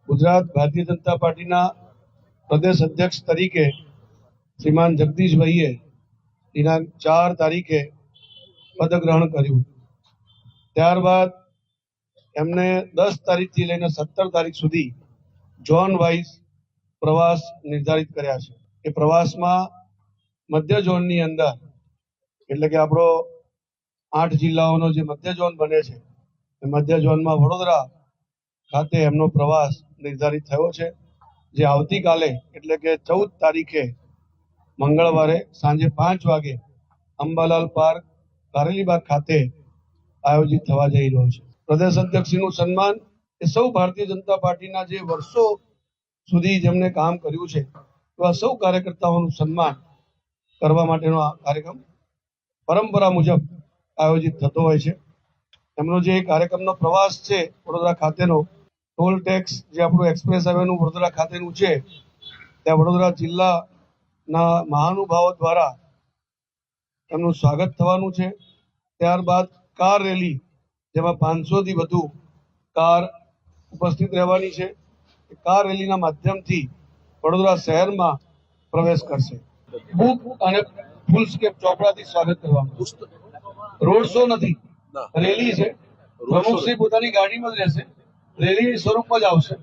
ગુજરાત ભારતીય જનતા પાર્ટીના પ્રદેશ અધ્યક્ષ તરીકે શ્રીમાન જગદીશભાઈએ દિનાંક 4 તારીખે પદગ્રહણ કર્યું. ત્યારબાદ એમને 10 તારીખથી લઈને 17 તારીખ સુધી ઝોન વાઇઝ પ્રવાસ નિર્ધારિત કર્યા છે. એ પ્રવાસમાં મધ્ય ઝોનની અંદર એટલે કે આપણો 8 જિલ્લાઓનો જે મધ્ય ઝોન બને છે એ મધ્ય ઝોનમાં વડોદરા ખાતે એમનો પ્રવાસ નિર્ધારિત થયો છે, જે આવતીકાલે એટલે કે 14 તારીખે મંગળવારે સાંજે 5 વાગે અંબાલાલ પાર્ક કારેલીબાગ ખાતે આયોજિત થવા જઈ રહ્યો છે. પ્રદેશ અધ્યક્ષનું સન્માન એ સૌ ભારતીય જનતા પાર્ટીના જે વર્ષો સુધી જેમને કામ કર્યું છે એવા સૌ કાર્યકર્તાઓનું સન્માન કરવા માટેનો આ કાર્યક્રમ પરંપરા મુજબ આયોજિત થતો હોય છે. એમનો જે કાર્યક્રમનો પ્રવાસ છે વડોદરા ખાતેનો, ટોલ ટેક્સ જે આપણું એક્સપ્રેસ હાઈવેનું વડોદરા ખાતેનું છે, ત્યાં વડોદરા જિલ્લાના મહાનુભાવો દ્વારા એમનું સ્વાગત થવાનું છે. ત્યારબાદ કાર રેલી, જેમાં 500થી વધુ કાર ઉપસ્થિત રહેવાની છે. કાર રેલીના માધ્યમથી વડોદરા શહેરમાં પ્રવેશ કરશે. બુક અને ફૂલ સ્કેપ ચોપડાથી સ્વાગત કરવાનું. રોડ શો નથી, રેલી છે. પ્રમુખશ્રી પોતાની ગાડીમાં જ રહેશે, રેલી સ્વરૂપમાં જ આવશે.